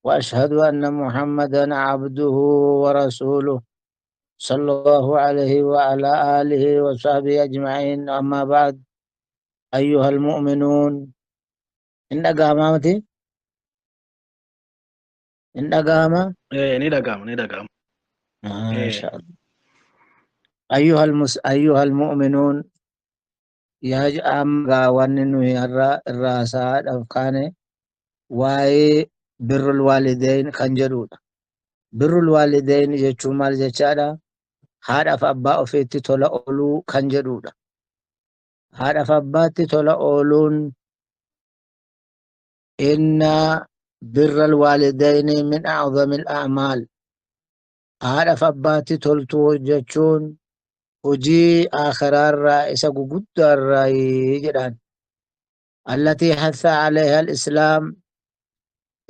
وأشهد أن محمدا عبده ورسوله صلى الله عليه وعلى آله وصحبه أجمعين. أما بعد، أيها المؤمنون، إن أقامتي إن أقام Ni dhaga'ama. ما Eh, شاء الله. أيها المؤمنون، يا أمغا وننو الراسات أفكاني واي بر الوالدين كنجرود. بر الوالدين جتشو مال جتشادا هذا فأبا أفيتي تولا أولو كنجرود. هذا فأباتي تولا أولون إن بر الوالدين من أعظم الأعمال. هذا فأباتي تولتو جتشون hojii akhiraarraa isa guguddaarraa jedhan التي حث عليها الإسلام.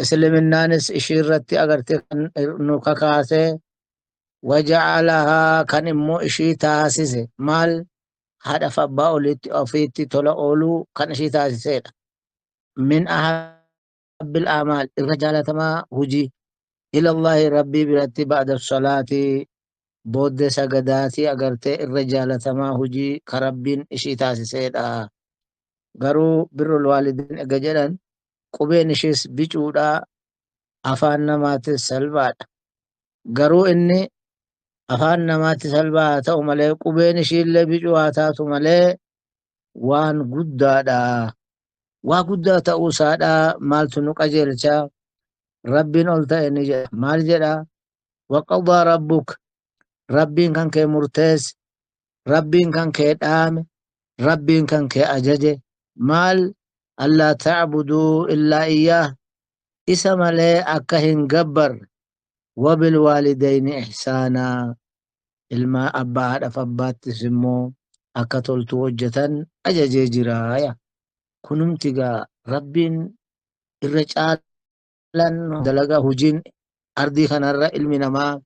إسلام النانس إشيرتي أغرتي نكاكاسي وجعلها كان إمو إشي تاسيسي مال هذا فباو لتي أفيتي تولا أولو كان إشي تاسيسي من أحب الأعمال الرجالة ما هجي إلى الله ربي برتي بعد الصلاة بود سجداتي أغرتي الرجالة ما هجي كربين إشي تاسيسي garuu birrul waalidiin ega jedhan qubeen ishees bicuudha, afaan namaatis salphaadha. Garuu inni afaan namaatti salphaa haa ta'u malee qubeen ishiillee bicuu haa taatu malee waan guddaadha. Waa guddaa ta'uu isaadha. Maaltu nu qajeelcha? Rabbiin ol ta'e ni jedha. Maal jedha? Waqadaa rabbuk, rabbiin kan kee murteesse, rabbiin kan kee dhaame, rabbiin kan kee ajaje maal? Allaa tacbuduu illaa iyyaah, isa malee akka hin gabbarre. Wabilwaalidayni ihsaanaa, ilma abbaa haadhaaf abbaattis immoo akka toltu hojjetan ajajee jiraaya. Kunumti gaa rabbiin irra caalan dalagaa hojiin ardii kanarra ilmi namaa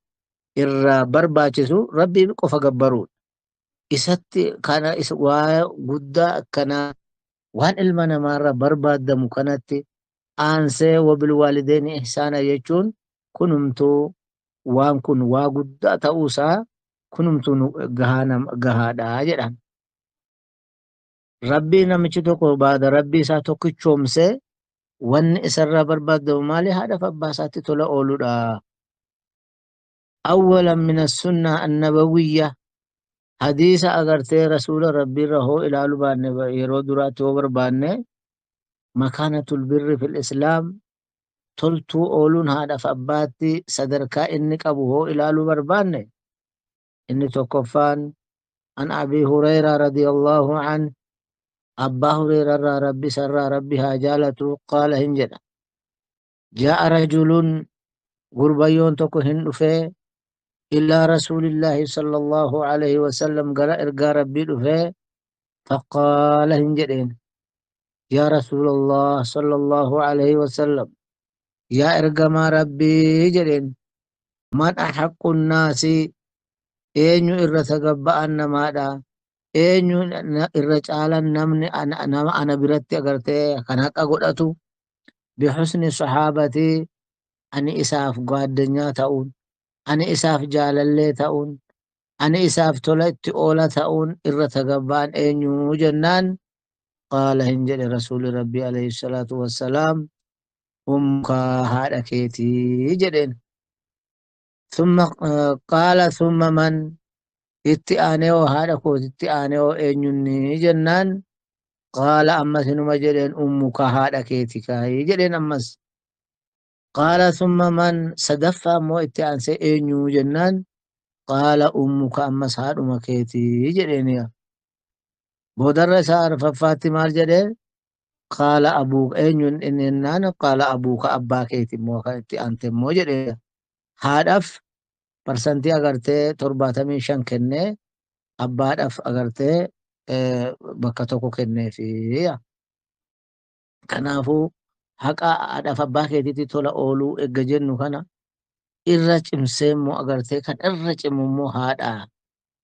irra barbaachisu rabbii qofa gabbaruudha. Isatti kana waa guddaa akkanaa waan ilma namaarra barbaadamu kanatti aansee wabilwaalideeni ihsaana jechuun kunumtuu waan kun waa guddaa ta'uusaa kunumtuu gahaadhaa jedhan. Rabbii namichi tokko baada rabbii isaa tokkichoomsee wanni isarraa barbaadamu maali? Haadhaaf abbaa isaatti tola ooludha. أولا من السنة النبوية، حديث أغرتي رسول ربي رهو إلى لبان يرود راتو بربان مكانة البر في الإسلام تلتو أولون هذا فأباتي صدركا إنك أبوه إلى لبربان إني توقفان عن أبي هريرة رضي الله عنه. أبا هريرة ربي سر ربي هاجالته قال هنجنا جاء رجل غربيون تكو هندفه إلى رسول الله صلى الله عليه وسلم قال إرقى ربي دفه فقال هنجدين يا رسول الله صلى الله عليه وسلم يا إرقى ما ربي جدين من أحق الناس أين إرتقبأ النمادا أين إرتقال النمن أنا برتي أقرتي كانت أقولتو بحسن صحابتي أني إساف قادنيا تأون أني إساف جالالي تأون أني إساف تولت أولا تأون إرتقبان أين جنان. قال هنجل رسول ربي عليه الصلاة والسلام أمك هذا كيتي جدين. ثم قال ثم من اتآنيو هذا كوت اتآنيو أين جنان. قال أمس نما جدين أمك هذا كيتي كاي جدين أمس. قال ثم من صدفا مو اتآنسي أين جنان. قال أمك أمس هذا مكيتي جدين يا بودر سار ففاتي مال جدين. قال أبوك أين إننا. قال أبوك أبا كيتي مو كيتي أنت مو جدين. هادف برسنتي أغرتي ترباتمي شان كنة أبادف أغرتي بكتوكو كنة فيها. كنافو حقا أدف أبا كيتي تولا أولو إججنو كنا إرج إمسيمو أغرتي كان إرج إممو هادا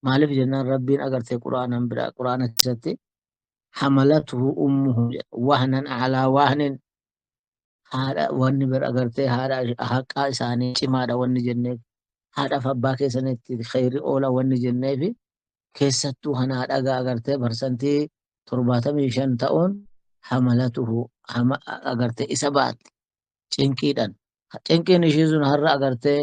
مالف جنان ربين أغرتي قرآن برا قرآن ستي حملته أمه وهنا على وهن haadha wanni bira agartee haadha haqqaa isaanii cimaadha wanni jenneef haadhaaf abbaa keessanitti khayri oola wanni jenneefi keessattuu hanaa dhagaa agartee parsantii 75 ta'uun hamalatuhu agartee isa baatti cinqiidhaan. Cinqiin ishii sun har'a agartee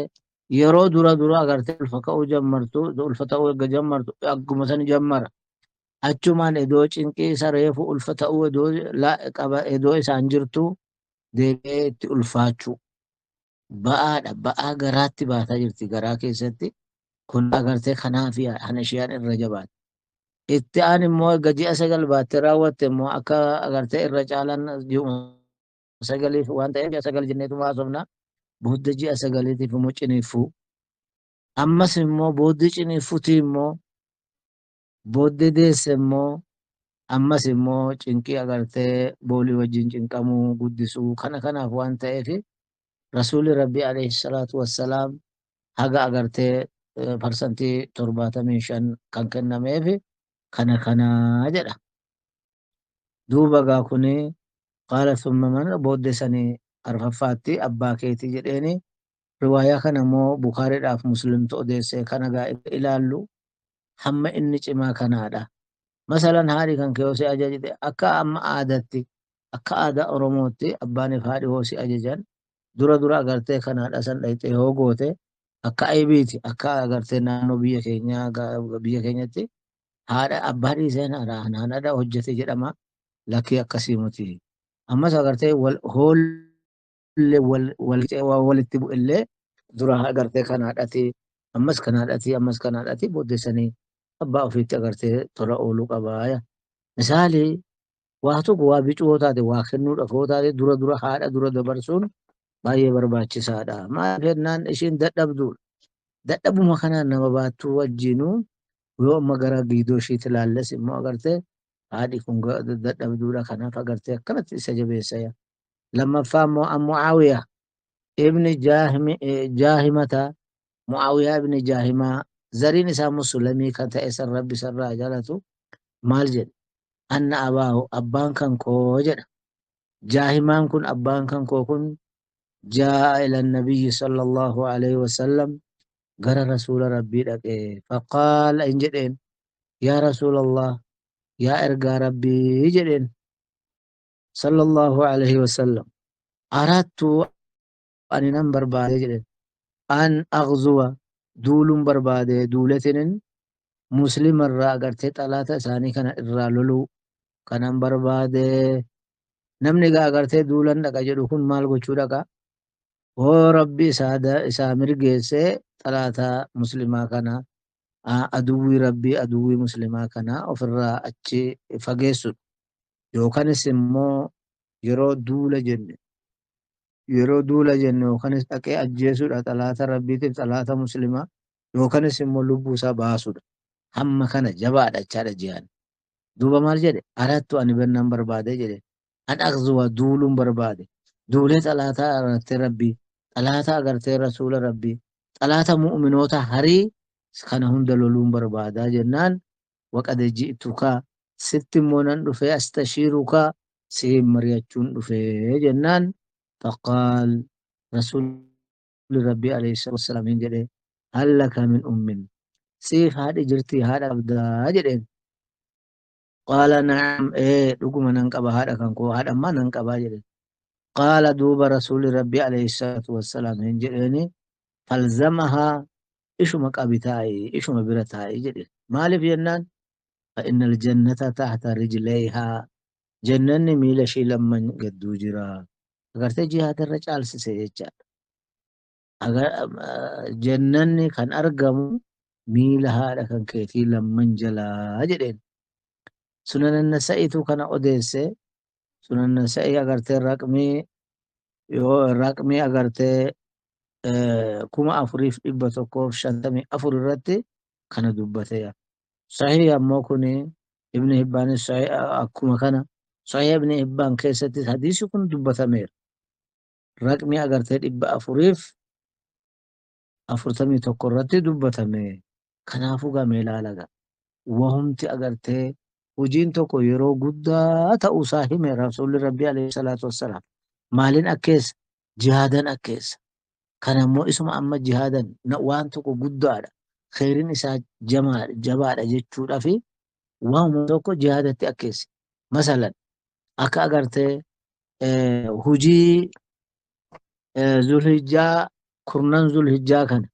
yeroo dura agartee ulfa ka'uu jammartu ulfa ta'uu eegga jammartu akkuma san jammara. Achumaan edoo cinqii isa reefu ulfa ta'uu edoo isaan jirtu deebi'ee itti ulfaachuu. Ba'aadha ba'aa garaatti baataa jirti garaa keessatti. Kun agartee kanaafi hana isheen irra jabaate. Itti aan immoo egaa ji'a 9 baattee raawwatte immoo akka agartee irra caalaan ji'uma 9 waan ta'eef ji'a 9 jenneetuma haasofna. Booddee ji'a 9tiif immoo ciniinfuu. Ammas immoo booddee ciniinfuutii immoo booddee deesse immoo ammas immoo cinqii agartee boolii wajjin cinqamuu guddisuu kana kanaaf waan ta'eef rasuulli rabbii alayhi salaatu wassalaam haga agartee parsantii 75 kan kennameef kana kanaa jedha. Duuba gaa kuni qaala summa man booddee sanii arfaffaatti abbaa keetii jedheeni riwaayaa kana immoo Bukaariidhaaf Muslimtu odeessee kana gaa ilaallu hamma inni cimaa kanaadha. Masalan haadhi kan kee si ajajite akka amma aadatti akka aadaa Oromootti abbaaniif haadhi hoo si ajajan dura agartee kanaadha san dhayxee hoo goote akka aybiiti akka agartee naannoo biyya keenyatti haadha abbaa dhiiseen haadha hojjete jedhama lakkii akkasii miti. Ammas agartee walitti bu'ellee dura agartee kanaadhati ammas kanaadhati booddeessanii abbaa ofiitti agartee tola ooluu qabaa. Misaali waa tokko waa bicuu taate waa kennuudhaaf hoo taate dura haadha dura dabarsuun baay'ee barbaachisaadha. Maal jennaan ishiin dadhabduudha. Dadhabuma kanaan nama baattuu wajjinuu yoo amma gara giidoo ishiitti ilaalles immoo agartee haadhi kun dadhabduudha kanaaf agartee akkanatti isa jabeessa. Lammaffaa immoo Mu'aawiyaa ibni Jaahimata Mu'aawiyaa ibni Jaahimaa zariin isaa muslimii kan ta'e san rabbi sarraa jaalatu maal jedhe anna abaahu abbaan kan koo jedha. Jaahimaan kun abbaan kan koo kun jaa'a ila nabiyyi sallallahu alaihi wasallam gara rasuula rabbii dhaqee faqaala in jedheen yaa rasuulallah yaa ergaa rabbii jedheen sallallahu alaihi wasallam arattu ani nan barbaade jedheen an aghzuwa duuluun barbaade duuletinin muslimarraa agartee xalaata isaanii kana irraa loluu kanan barbaade. Namni gaa agartee duulan dhaqa jedhu kun maal gochuu dhaqa? Hoo rabbi isaa mirgeessee xalaata muslimaa kana aduwwii rabbii aduwwii muslimaa kana ofirraa achi fageessudha. Yookanis immoo yeroo duula jenne yookanis dhaqee ajjeesudha xalaata rabbiitiif xalaata muslimaa yookanis immoo lubbuu isaa baasudha. Hamma kana jabaadha jechaadha jihan. Duuba maal jedhe arattu ani bennan barbaade jedhe an aghzuwa duuluun barbaade duulee xalaataa agartee rabbii xalaata agartee rasuula rabbii xalaata mu'minoota harii kana hunda loluun barbaadaa jennaan waqad ji'tuka sitti immoo nan dhufee astashiiruka siin mari'achuun dhufee jennaan faqaal rasuulli rabbii alayhi salaatu wassalaam hin jedhe hal laka min ummin siif haadhi jirtii haadha qabdaa jedheen. قال نعم إيه رقم ننقبها هذا كان كو هذا ما ننقبها جد. قال دوب رسول ربي عليه الصلاة والسلام هنجريني فالزمها إيش مكابتاي إيش مبرتاي جد. ما في جنان فإن الجنة تحت رجليها جنن ميل شي لما قدو جرا أگر تجي هذا الرجال سيجاد أگر جنن كان أرقم ميل هذا كان كيتي لما جلا جدين. Sunan Nasa'iitu kana odeesse sunan Nasa'ii agartee raqmii agartee 4154 irratti kana dubbateera. Sahih ammoo kuni Ibn Hibbaan akkuma kana Sahih Ibn Hibbaan keessatti hadiisi kun dubbatameera. Raqmii agartee 441 irratti dubbatame. Kanaafuu gamee ilaalaga. Wahumti agartee hojiin tokko yeroo guddaa ta'uusaa hime rasuulli rabbii alayhi salaatu wassalaam. Maalin akkeessa? Jihaadan akkeessa. Kanammoo isuma amma jihaadan waan tokko guddaadha. Kheyriin isaa jabaadha jechuudha fi waanuma tokko jihaadatti akkeessi. Masalan akka agartee hujii zulhijjaa kurnan zulhijjaa kana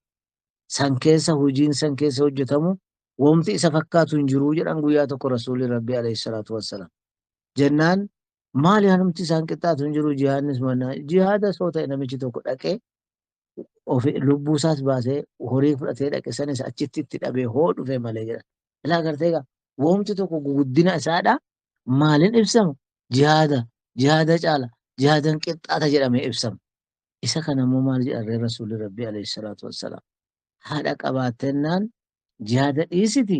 san keessa hujiin san keessa hojjetamu wamti isa fakkaatu hin jiruu jedhan guyyaa tokko rasuulli rabbii alayhi salaatu wassalaam. Jennaan maali hanumti isaan qixxaatu hin jiru jihaadnis manaa jihaada soo ta'e namichi tokko dhaqee lubbuu isaas baasee horii fudhatee dhaqe sanis achitti itti dhabee hoo dhufe malee jedha. Ilaa agartee egaa wamti tokko guddina isaadha maalin ibsamu jihaada caala jihaadan qixxaata jedhamee ibsama. Isa kanammoo maal jedharree rasuulli rabbii alayhi salaatu wassalaam. Haadha qabaattennaan jihaada dhiisiti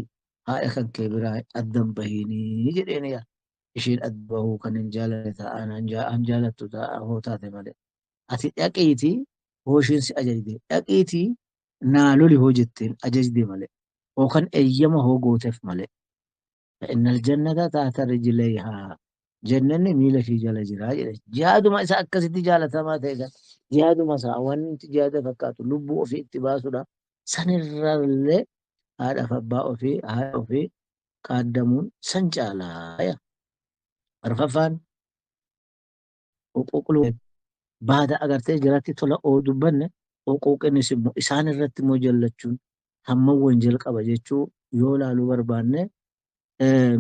haadha kan kee biraa addan bahiinii jedheen yaa. Ishiin adda bahuu kan hin jaalanne ta'an an jaalattu ta'a hoo taate malee. Ati dhaqiitii hoo ishiin si ajajde dhaqiitii naa loli hoo jetteen ajajde malee. Yookaan eeyyama hoo gooteef malee. Innal jannata taata rijlayhaa. Jannanni miila ishii jala jiraa jedhe. Jihaaduma isa akkasitti jaalatamaa ta'e kan jihaaduma isaa wanti jihaada fakkaatu lubbuu ofii itti baasudha. Sanirrallee haadhaaf abbaa ofii haadha ofii qaaddamuun san caalaa. Arfaffaan uquuqul baada agartee jiratti tola oo dubbanne uquuqinis immoo isaan irratti immoo jallachuun hammawwan jalqaba jechuu yoo laaluu barbaanne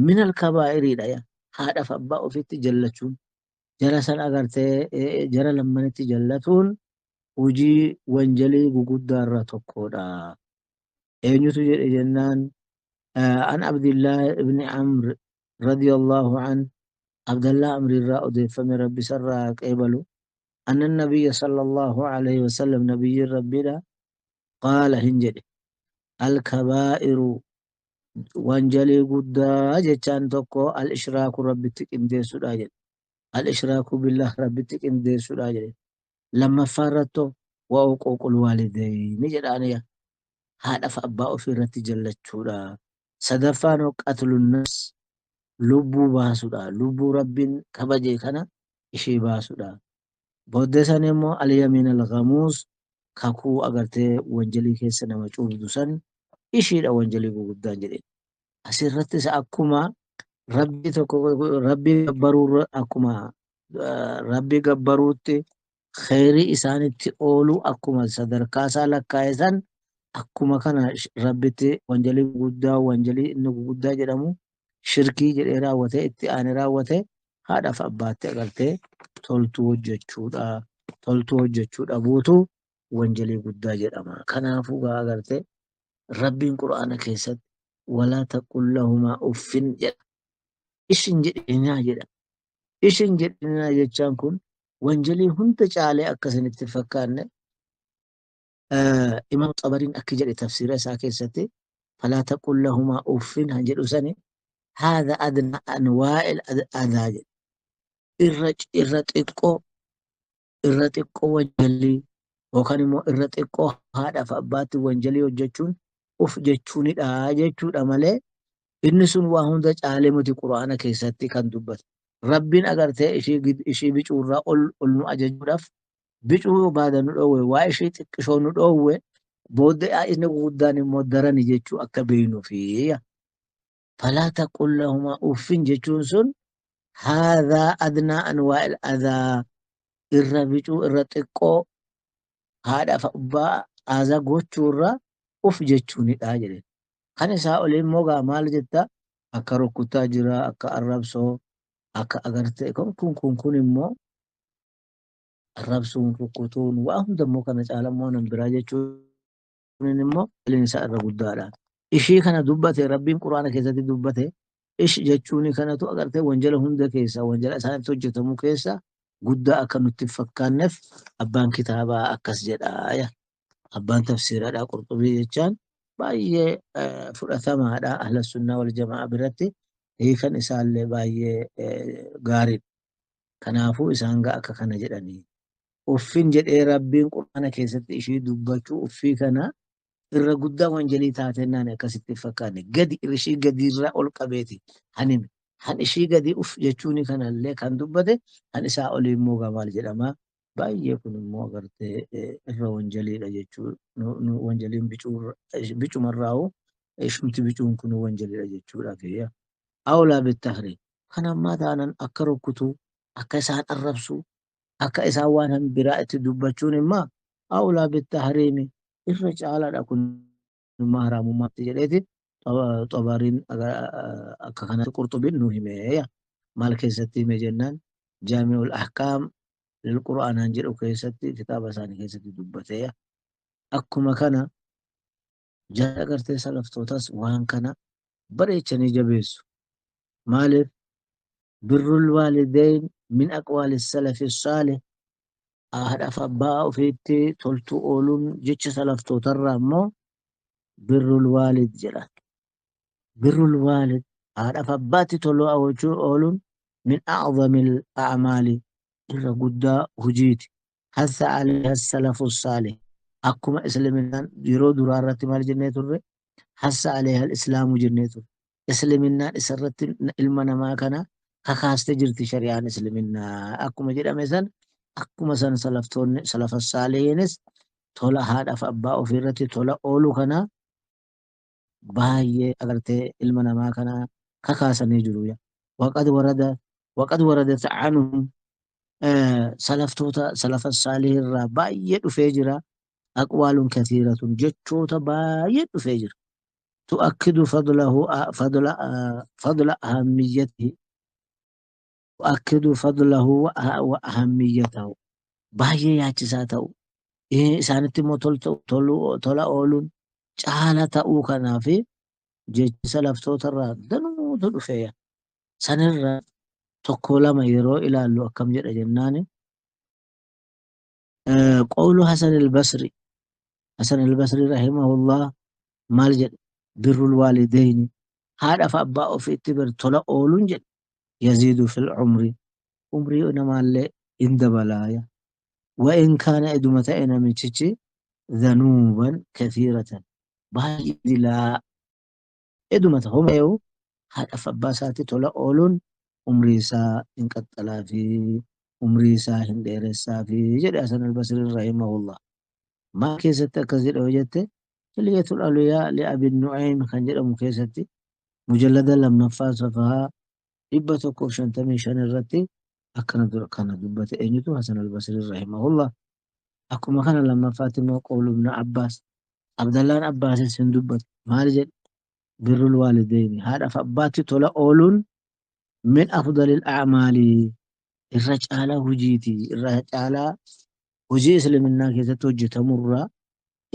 minal kabaa'iriidha. Haadhaaf abbaa ofiitti jallachuun jara san agartee jara lammanitti jallatuun hojii wanjalii guguddaarra tokkodha. Eenyutu jedhe jennaan an Abdillah ibn Amr radiyallahu an Abdallah Amrirraa odeeffame rabbi sarraa qeebalu أن النبي صلى الله عليه وسلم نبي ربنا قال هنجد الكبائر وانجلي قدا جتان توكو الإشراك ربي تكندي سراجل الإشراك بالله ربي تكندي سراجل لما فرطو وعقوق الوالدين نجد أنيا هذا فأباء في رتي جلت شورا صدفانو قتل النفس لبو باسودا لبو رب كبجي كان إشي باسودا بودسان immoo al-yamin al-ghamus kakuu agartee wanjalii keessa nama cuubdu san ishiidha wanjalii guguddaan jedhe. Asirrattis akkuma rabbi tokko rabbi gabbaruu akkuma rabbi gabbaruutti kheyrii isaanitti oolu akkuma sadarkaa isaa lakkaa'e san akkuma kana rabbitti wanjalii guguddaa wanjalii inni guguddaa jedhamu shirkii jedhee raawwate itti aane raawwate haadhaaf abbaatti agartee toltuu hojjechuudha buutu wanjalii guddaa jedhama. Kanaafuu gaa agartee rabbiin quraana keessatti walaa taqul lahumaa uffin jedha. Ishin jedhinaa jedha. Ishin jedhinaa jechaan kun wanjalii hunda caalee akkasinitti fakkaanne Imam Xabariin akki jedhe tafsiira isaa keessatti falaa taqul lahumaa uffin han jedhu sani haadha adna anwaa'il adaa jedhe. Irra xiqqoo wanjalii yookaan immoo irra xiqqoo haadhaaf abbaatti wanjalii hojjechuun uf jechuunidha jechuudha malee inni sun waa hunda caalee miti quraana keessatti kan dubbate. Rabbiin agartee ishii bicuurraa ol nu ajajuudhaaf bicuu yoo baada nu dhoowwe waa ishii xiqqishoo nu dhoowwe booddee inni guguddaan immoo darani jechuu akka beeynuufi. Falaa taqul lahumaa uffin jechuun sun هذا أدنى أنواع الأذى الربيع الرتقو هذا فأبا أذى قوتشورا أفجتشوني تاجرين كان سأقولين موغا مال جتا أكا ركوتا جرا أكا الربسو أكا أغرتي كون إمو الربسون ركوتون وأهم دمو كانت عالمونا براجتشون إمو الإنساء الرقودالا إشي كان دبته ربين قرآن كيساتي دبته إيش جتشوني كانت أقرتي وانجل هند كيسا وانجل أسان توجتمو كيسا قد أكا نتفكان نف أبان كتابا أكس جد آية أبان تفسير هذا قرطبي جتشان باية فرأثما هذا أهل السنة والجماعة برتي هي كان إسان لي باية غارب كنافو إسان غا أكا كان جداني وفين جد إيه ربين قرآن كيسات إشي دبتشو وفي كان irra guddaa wanjalii taatennaan akkasitti fakkaanne gadi irishii gadi irraa ol qabeeti hanim Han ishii gadi uf jechuuni kanallee kan dubbate han isaa olii immoo maal jedhama. Baay'ee kun immoo agartee irra wanjaliidha jechuu wanjaliin bicumarraa'u ishumti bicuun kun wanjaliidha jechuudha kiyya. Awlaa bittahriim kan ammaa taanan akka rukkutuu akka isaan arrabsu akka isaan waan biraa itti dubbachuun immaa awlaa bittahriimi irra caalaadha kun immoo haraamummaatti jedheeti xabariin akka kanatti qurxubiin nu himeeya. Maal keessatti hime jennaan jaami'ul ahkaam lilqur'aanaan jedhu keessatti kitaaba isaanii keessatti dubbateeya. Akkuma kana jala agartee salaftootas waan kana bareechanii jabeessu. Maaliif birrul waalideyn min aqwaali salafi saalih haadhaaf abbaa ofiitti toltuu ooluun jecha salaftootarraa immoo birrul waalid jedhan. Birrul waalid haadhaaf abbaatti toluu ooluun min a'zamil a'maali irra guddaa hujiiti. Hasa alayha salafu saalih akkuma islaminaan yeroo duraa irratti maal jennee turre hasa alayha islaamu jennee turre. Islaminaan isarratti ilma namaa kana kakaaste jirti shari'aan islaminaa akkuma jedhame san akkuma san salaftoonni salafa saalihiinis tola haadhaaf abbaa ofiirratti tola oolu kana baay'ee agartee ilma namaa kana kakaasanii jiru. Waqad waradat anhum salaftoota salafa saalihirraa baay'ee dhufee jira. Aqwaalun kathiiratun jechoota baay'ee dhufee jira. تؤكد فضله فضل أهميته تؤكد فضله وأهميته باهي ياچساته إسانتي مو تولا أولون جالة أوكنا في جيش سلفتو ترى دنو تدفيا سنر تقول ما يرو إلى اللو أكم جرى جناني قول حسن البصري رحمه الله مالجد بر الوالدين هذا فأباء في اتبر طلع أولون جد يزيد في العمر عمري إنما اللي اندبلايا وإن كان إدمة إنا من تشي ذنوبا كثيرة باي لا إدمة هم يو هذا فأباء ساتي طلع أولون عمري سا انقطلا في عمري سا هندير سا في جد حسن البصري رحمه الله ما كيست كزير وجدت كلية الأولياء لأبي النعيم كان جرى مكيستي مجلدا لم نفاس فها إبة كوشن تمي شان الرتي كان دبة إنيتو حسن البصري رحمه الله أكما كان لما فاتمه قول ابن عباس عبد الله عباس سندبت مالجد بر الوالدين هذا فأباتي طلع أولون من أفضل الأعمال الرجال هجيتي الرجال هجي إسلامنا كيسا توجه تمرّا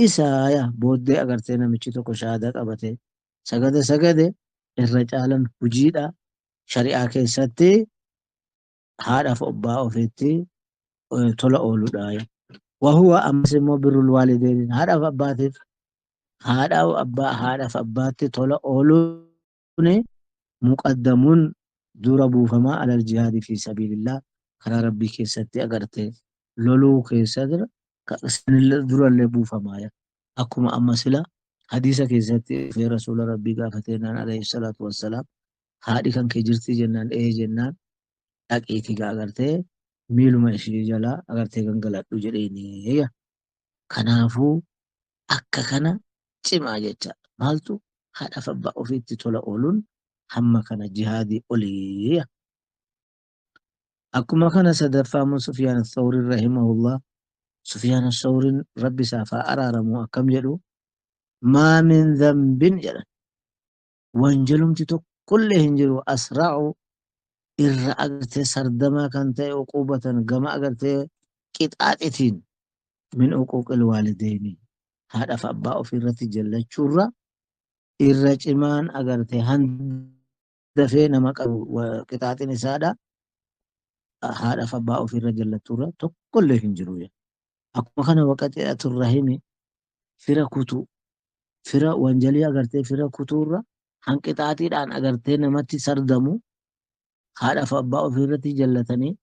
isaaya booddee agartee namichi tokko shahaadaa qabate sagade irra caalan hujiidha shari'aa keessatti haadhaaf abbaa ofiitti tola ooludha. Wahuwa ammas immoo birrul waalideyn haadhaaf abbaatti tola ooluun muqaddamuun dura buufamaa alal jihaadii fi sabiilillah karaa rabbii keessatti agartee loluu keessatti durallee buufamaaya. Akkuma amma sila hadiisa keessatti fi rasuula rabbii gaafateenaan alayhi salaatu wassalaam haadhi kan kee jirti jennaan jennaan dhaqiitii agartee miiluma ishee jalaa agartee gangaladhu jedheeni. Kanaafuu akka kana cimaa jecha maaltu haadhaaf abbaa ofiitti tola ooluun hamma kana jihaadii olii. Akkuma kana sadaffaamu Sufyaan Thawrii rahimahullah سفيان الثوري ربي سافا أرارمو أكم جلو ما من ذنب جلو وانجلم تتو كل هنجلو أسرع إر أغرتي سردما كانت عقوبة قما أغرتي كتاتين من عقوق الوالدين هذا فأباء في الرتي جل شورا إر جمان أغرتي هندفين مكو وكتاتين سادة هذا فأباء في الرجل شورا تو كل هنجلو akkuma kana waqaxi'atu rahimi fira kutuu fira wanjalii agartee fira kutuurra hanqixaatiidhaan agartee namatti sardamu haadhaaf abbaa ofiirratti jallatanii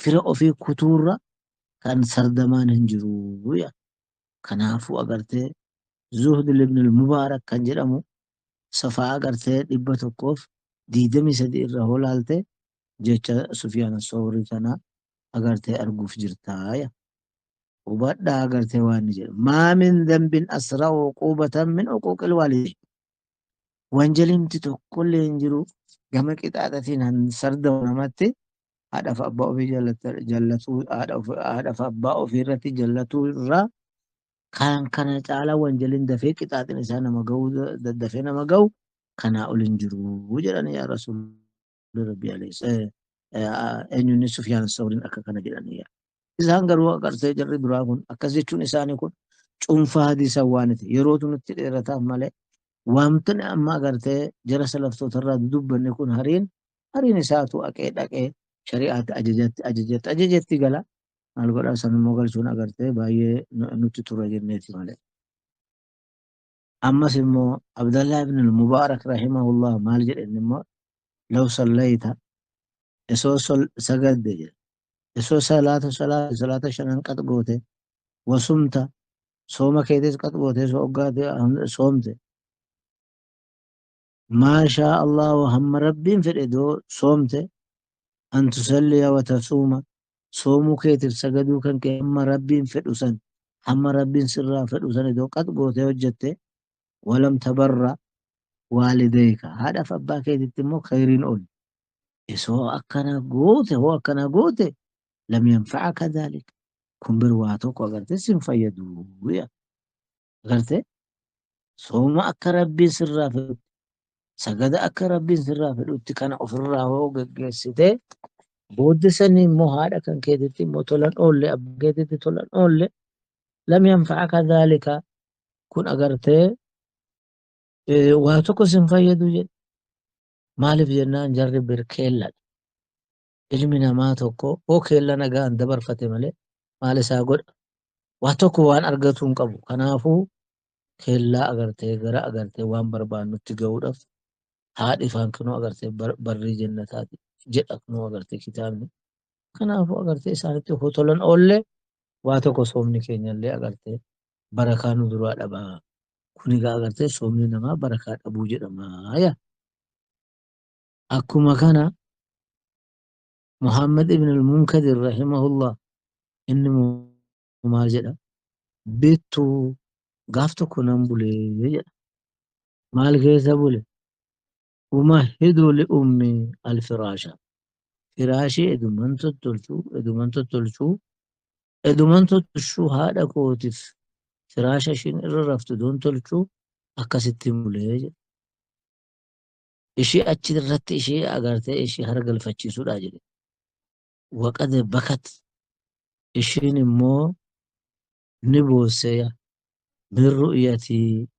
fira ofii kutuurra kan sardamaan hin jiru. Kanaafuu agartee Zuhd ibn al-Mubaarak kan jedhamu safaa agartee 100 diidamii sadii irra hoo laalte jecha Sufyaan Soorii kana agartee arguuf jirtaaya. Hubadhaa agartee waan ni jedhu. Maa min dambin asra'u uquubatan min uquuqil waalidayn. Wanjalimti tokkollee hin jiru gama qixaaxatiin han sardamu namatti haadhaaf abbaa ofii jallatuu haadhaaf abbaa ofii irratti jallatuu irraa kan kana caalaa wanjaliin dafee qixaaxin isaa nama ga'u daddafee nama ga'u kanaa ol hin jiru jedhan yaa rasuulli rabbii alayhi eenyunni Sufyaan Sawriin akka kana jedhanii yaa. Isaan garuu agartee jarri biraa kun akkas jechuun isaanii kun cuunfaa hadiisa waaniti yerootu nutti dheerataaf malee waamtani amma agartee jara salaftoota irraa dubbanne kun hariin isaatu aqee dhaqee shari'aatti ajajetti gala maal godhaa san immoo galchuun agartee baay'ee nutti tura jenneeti malee. Ammas immoo Abdallah ibn al-Mubaarak rahimahullah maal jedhen immoo law sallayta isoo sagadde jedhe isoo salaata shanan qat goote wasumta sooma keetis qat goote soo oggaate soomte ما شاء الله وهم ربين في الإدو صومته أن تصلي وتصوم صومك تفسجدوا كان كهم ربين في الأسن هم ربين سرا في الأسن إدو قد قوته وجدته ولم تبرأ والديك هذا فباك يتمو خيرين أول إسو أكنا قوته هو أكنا قوته لم ينفعك ذلك كن برواتك وقرت سنفيدو يا قرت صوم أك ربين سرا في sagada akka rabbiin sirraa fedhutti kana ofirraa hoo geggeessite booddisanii immoo haadha kan keetitti immoo tolan oolle abbaa keetitti tolan oolle lam yanfa'aka dhaalika kun agartee waa tokko sin fayyadu jedhe maaliif jennaan jarri birkeelladha ilmi namaa tokko hoo keella nagaan dabarfate malee maal isaa godha waa tokko waan argatu hin qabu kanaafuu keellaa agartee gara agartee waan barbaannutti ga'uudhaaf haadhi faan kunoo agartee barrii jannataati jedha kunoo agartee kitaabni kanaafuu agartee isaanitti hotolan oolle waa tokko soomni keenyallee agartee barakaa nu duraa dhabaa kunigaa agartee soomni namaa barakaa dhabuu jedhamaa yaa akkuma kana Muhammad ibn al-Munkadir rahimahullah inni maal jedha bittu gaaf tokko nan bulee jedha maal keessa bule أمهد لأمي الفراشة فراشي إدمان تتلشو هذا كوتف فراشة شين إررفت دون تلشو أكاسيتي موليج إشي أتشي رت إشي أغارتي إشي هرقل فتشي سود أجري وقد بكت إشي نمو نبوسيا من رؤيتي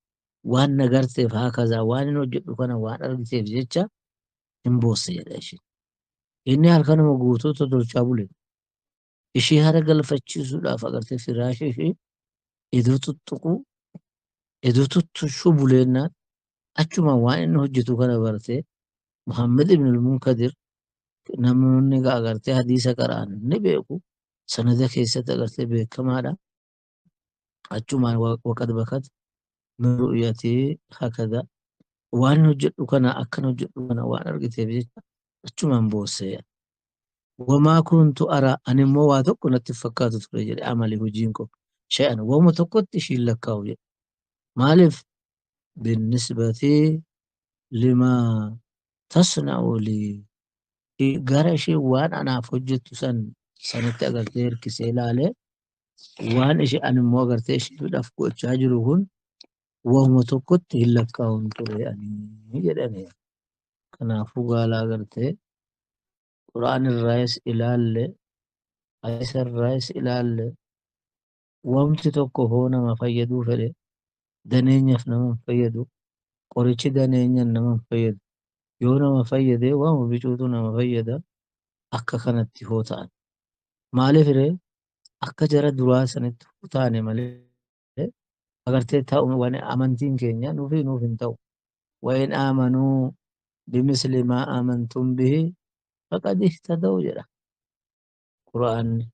waan nagarteef hakaza waan hin hojjedhu kana waan argiteef jecha hin boosseedha isheen. Inni halkanuma guutuutu tolchaa bule. Ishii hara galfachiisuudhaaf agartee firaashii ishee iduu tuttuquu iduu tuttushuu buleennaan achuma waan inni hojjetu kana bartee Muhammad ibn al-Munkadir namoonni agartee hadiisa qara'an ni beeku sanada keessatti agartee beekamaadha. Achumaan waqad bakat من رؤيتي هكذا وان وجدت كنا أكن وجدت كنا وان أرجت بيجي أشومان بوسيا وما كنت أرى أن مواد كنا تفكرت ترجع عملي وجينكو شيئا ومتقد شيء لك أوجه مالف بالنسبة لما تصنع لي قرشي وان أنا فوجدت سنة أقدر كسيلا عليه وان إشي أنا مو أقدر إيش بدأفكو تشاجرهن وهم تقط إلا كون يعني جدني كنا فوقا قرتي قرآن الرئيس إلى اللي عيسى الرئيس إلى اللي وهم تتوقع هنا ما فيدو فلي دنين يفنا ما فيدو قريش دنين ما فيد يونا ما فيدي وهم بيجودنا ما فيدا أكا كانت تهوتان مالي فري أكا جرى دراسة نتهوتاني مالي agartee ta'u waan amantiin keenya nuuf hin ta'u وإن آمنوا بمثل ما آمنتم به فقد اهتدوا جرا قرآن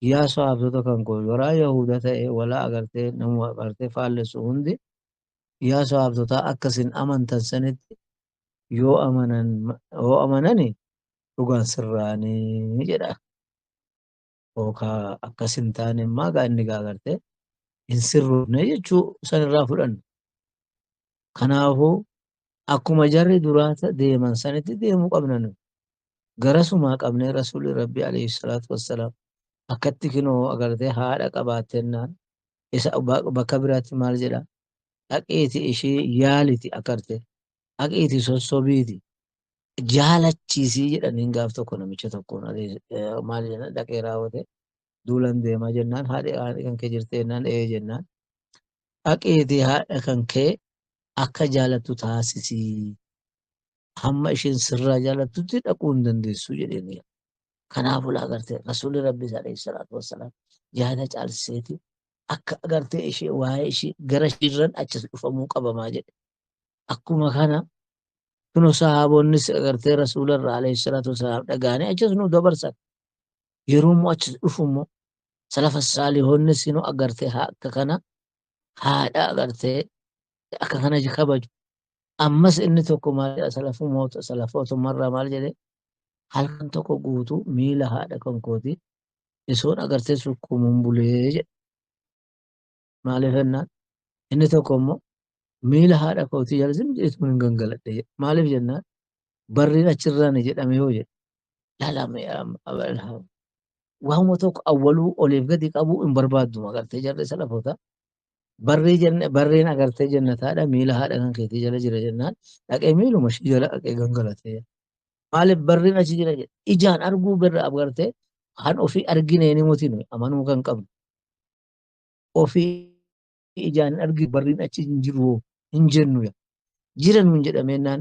يا صحابة كان كل ورا يهودة ولا أغرتي نمو أغرتي فالسو هندي يا صحابة أكسن أمن تنسنت yoo amanani dhugaan sirraanii jedha. Yookaan akkas hin taane immoo inni gaagartee hin sirroofne jechuu sanirraa fudhanna. Kanaafuu akkuma jarri duraa deeman sanitti deemuu qabna nuyi. Garasumaa qabnee rasuulli rabbii alayhi salaatu wassalaam akkatti kinoo agartee haadha qabaattennaan isa bakka biraatti maal jedha dhaqiiti ishee yaaliti akarte dhaqiiti sossobiiti jaalachiisii jedhaniin gaaf tokko namicha tokkoon maal jedhan dhaqee raawwate duulan deemaa jennaan haadha kan kee jirte jennaan jennaan dhaqiiti haadha kan kee akka jaalattu taasisii hamma isheen sirraa jaalattutti dhaquu hin dandeessu jedhanii. Kanaafuu agartee rasuulli rabbii alayhi salaatu wassalaam yaada caalseeti akka agartee ishee waa'ee ishee gara isheerran achas dhufamuu qabamaa jedhe. Akkuma kana kunoo sahaabonnis agartee rasuularraa alayhi salaatu wassalaam dhagaanii achas nu dabarsan. Yeroo immoo achas dhufu immoo salafa saalihoonnis nu agartee akka kana haadha agartee akka kana kabaju. Ammas inni tokko maal salafootumarraa maal jedhee halkan tokko guutuu miila haadha kan kooti isoon agartee sukkuumuun bulee jedhe. Maaliif jennaan inni tokko immoo miila haadha kootii jala zimjeetuun hin gangaladhe jedhe. Maaliif jennaan barriin achirraan jedhame yoo jedhe laalame waanuma tokko awwaluu oliif gadi qabuu hin barbaaddu agartee jarri salafoota. Barriin agartee jannataadha miila haadha kan keetii jala jira jennaan dhaqee miiluma ishii jala dhaqee gangalatee. Maaliif barriin achi jira jedhe ijaan arguu birra agartee kan ofii arginee ni muti nuyi amanuu kan qabnu. Ofii ijaan argi barriin achi hin jiru hin jennu jiran hin jedhamennaan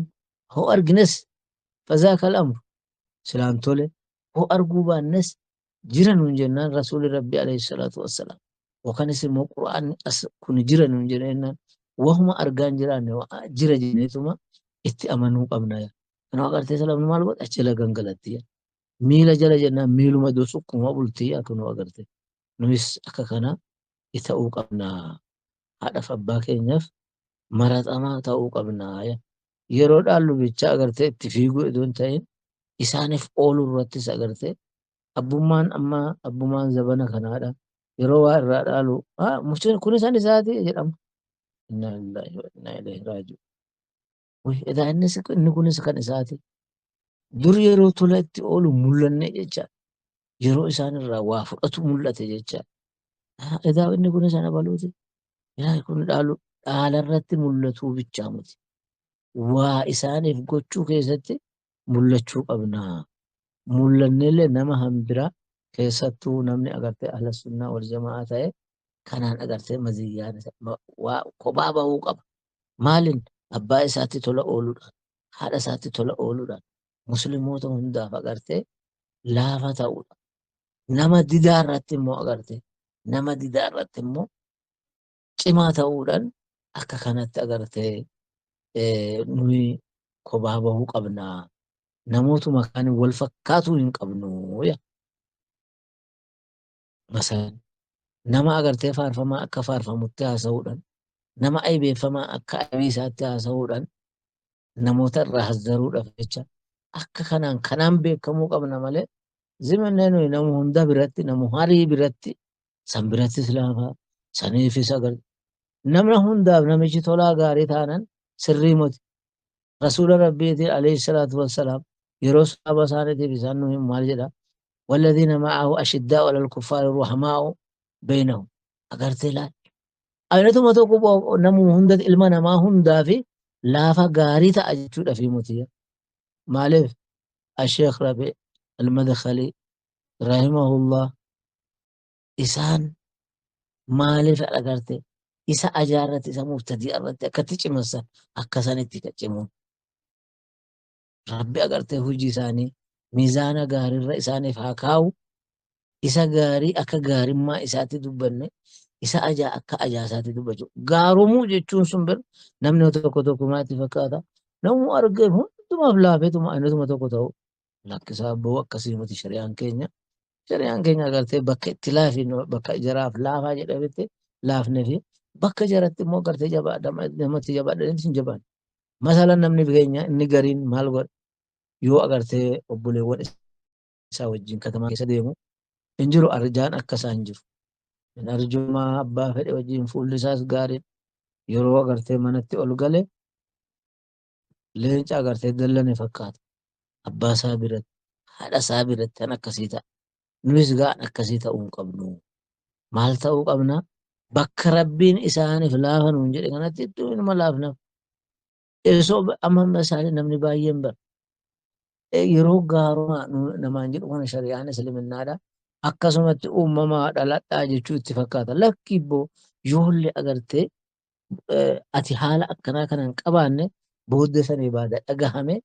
hoo argines fazaa kalamru silaan tole hoo arguu baannes jiran hin jennaan rasuulli rabbii alayhi salaatu wassalaam. Yookanis immoo qura'aan as kun jiran hin jennaan wahuma argaan jiraanne jira jenneetuma itti amanuu qabna. Kanaaf agartee salamni maal godha achi jala gangalatti miila jala jennaan miiluma iddoo sukkuma bultii akkanuma agarte. Nuyis akka kana ta'uu qabna. Haadhaaf abbaa keenyaaf maraxamaa ta'uu qabna. Yeroo dhaallu bicha agartee itti fiiguu idoon ta'in isaaniif ooluu irrattis agartee abbummaan zabana kanaadha. Yeroo waa irraa dhaalu mucaan kun isaan isaati jedhama. Inna lillahi wa inna ilaihi raaji'uun. Inni kunis kan isaati. Dur yeroo tola itti oolu mul'anne jecha yeroo isaan irraa waa fudhatu mul'ate jecha. Edaa inni kun sana baluuti. Ilaahi kun dhaalarratti mul'atuu bichaa miti. Waa isaaniif gochuu keessatti mul'achuu qabna. Mul'annellee nama hambira keessattuu namni agartee ahla sunnaa wal jamaa ta'e kanaan agartee maziyyaan waa kophaa bahuu qaba. Maaliin abbaa isaatti tola ooluudhaan haadha isaatti tola ooluudhaan musliimoota hundaaf agartee laafa ta'uudha. Nama didaa irratti immoo agartee nama didaa irratti immoo cimaa ta'uudhaan akka kanatti agartee nuyi kophaa bahuu qabna. Namootuma kan wal fakkaatuu hin qabnu. Masalan nama agartee faarfamaa akka faarfamutti haasa'uudhaan nama aybeeffamaa akka aybii isaatti haasa'uudhaan namoota irraa hazzaruudhaaf jecha akka kanaan beekamuu qabna malee zimannee nuyi nama hunda biratti nama harii biratti san birattis laafaa saniifis agartee namna hundaaf namichi tolaa gaarii taanan sirrii moti. Rasuula rabbiitiin alayhi salaatu wassalaam yeroo saaba isaaniitiif isaan nuyi maal jedha والذين معه أشداء على الكفار رحماء بينهم أقرتي لا أينتما تقول نمو هندت إلمنا ما هندا في لا فقاري تأجتود في متيا مالف الشيخ ربيع المدخلي رحمه الله إسان مالف أقرتي إسا أجارت إسا مفتدي أردت كتش مسا أكسانتي كتشمون ربي أقرتي هجي ثاني ميزانا غاري رئيساني فاكاو إسا غاري أكا غاري ما إساتي دبني إسا أجا أكا أجا ساتي دبجو غارو مو جيچون سنبر نمني توكو توكو ماتي فكاتا نمو أرغي هندو مفلافي تما أنو تما توكو تو لكي سابو أكسيمتي شريان كينيا غارتي بكا اتلافي بكا جراف لافا جرابتي لاف نفي بكا جراتي مو غارتي جبا دمتي جبا دمتي جبا Masalan namni keenya inni gariin maal godha yoo agartee obboleewwan isaa wajjin katamaa keessa deemu hin jiru arjaan akka isaan jiru. Hin arjummaa abbaa fedhe wajjin fuulli isaas gaariin yeroo agartee manatti ol gale leenca agartee dallane fakkaata. Abbaa isaa biratti haadha isaa biratti kan akkasii ta'a. Nuyis gaan akkasii ta'uu hin qabnu. Maal ta'uu qabna? Bakka rabbiin isaaniif laafa nuun jedhe kanatti iddoo ilma laafnaaf. Eesoo amma isaanii namni baay'een bara. Yeroo gaarummaa namaan jedhu kana shari'aan islaminaadha. Akkasumatti uumamaa dhaladhaa jechuu itti fakkaata. Lakki ibboo ijoollee agartee ati haala akkanaa kana hin qabaanne booddee sanii baada dhagahame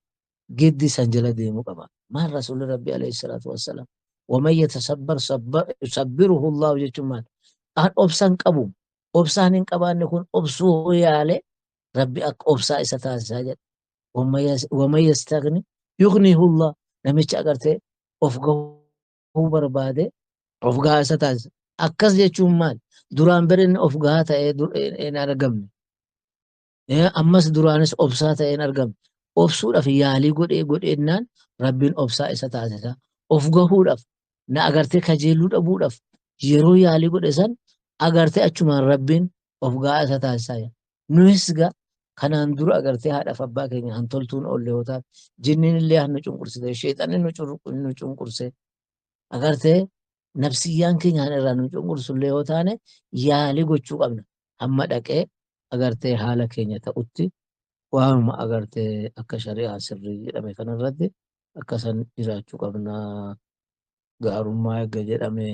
giddi san jala deemuu qaba. Maal rasuulli rabbi alayhi salaatu wassalaam. Waman yatasabbar yusabbiruhu Allahu jechuun maal? An obsan qabu. Obsaan hin qabaanne kun obsuu yaale rabbi akka obsaa isa taasisaa jedha. Waman yastagni yughnihu Allah. Namicha agartee of gahuu barbaade of gahaa isa taasisa. Akkas jechuun maal? Duraan berinni of gahaa ta'ee hin argamne. Ammas duraanis obsaa ta'ee hin argamne. Obsuudhaaf yaalii godheennaan rabbiin obsaa isa taasisa. Of gahuudhaaf na agartee kajeelluu dhabuudhaaf yeroo yaalii godhe san agartee achumaan rabbiin of gahaa isa taasisaa. Nuyis gaa kanaan dura agartee haadhaaf abbaa keenya hantoltuun oolle yoo taate jinniin illee nu cunqursite sheexanni nu cunqurse agartee nafsiyyaan keenya irraa nu cunqursullee yoo taane yaalii gochuu qabna. Hamma dhaqee agartee haala keenya ta'utti waanuma agartee akka shari'aa sirrii jedhame kanarratti akkasan jiraachuu qabna. Gaarummaa eegga jedhame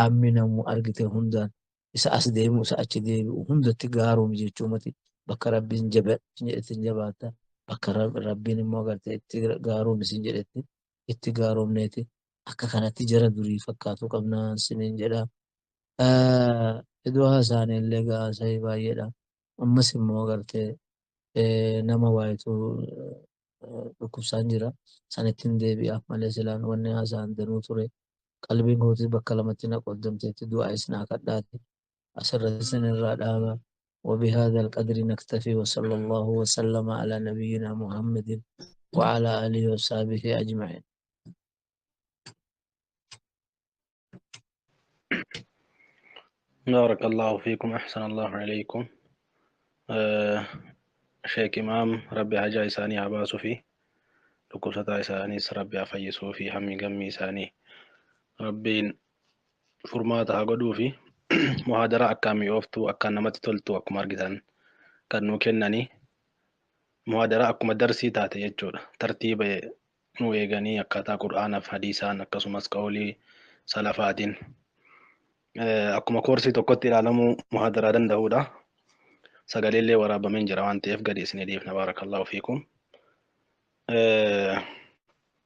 aammi namu argite hundaan isa as deemu isa achi deebi'u hundatti gaaruumi jechuu miti. Bakka rabbiin jedhetti jabaatta. Bakka rabbiin immoo agartee itti gaaruumi sin jedhetti itti gaaromneeti. Akka kanatti jara durii fakkaatuu qabna siniin jedha. Iddoo haasaanii illee gaasa'ii baay'eedha. Ammas immoo agartee nama waayitu dhukkubsaan jira. Sanittiin deebi'aaf malee silaan wanni haasaan danuu ture. Qalbiin kootis bakka lamatti na qoddamteetti du'aa isnaa kadhaate. أسرت سن الرادامة وبهذا القدر نكتفي وصلى الله وسلم على نبينا محمد وعلى آله وصحبه أجمعين. بارك الله فيكم أحسن الله عليكم. شيخ إمام ربي حجا إساني عباسو في لكوسة إساني ربي أفيسو في همي قمي إساني ربين فرماتها قدو في محاضرة أكامي أوفتو أكان نمت تلتو أكما أرغتان كانو كنني محاضرة أكما درسي تاتي يجور ترتيب نو إيغاني أكاتا قرآن في حديثان أكاسو مسكولي سلفاتين أكما كورسي توقت العالمو محاضرة دندهودا سقال اللي ورابا من جروان تيف قد إسني ديفنا بارك الله فيكم.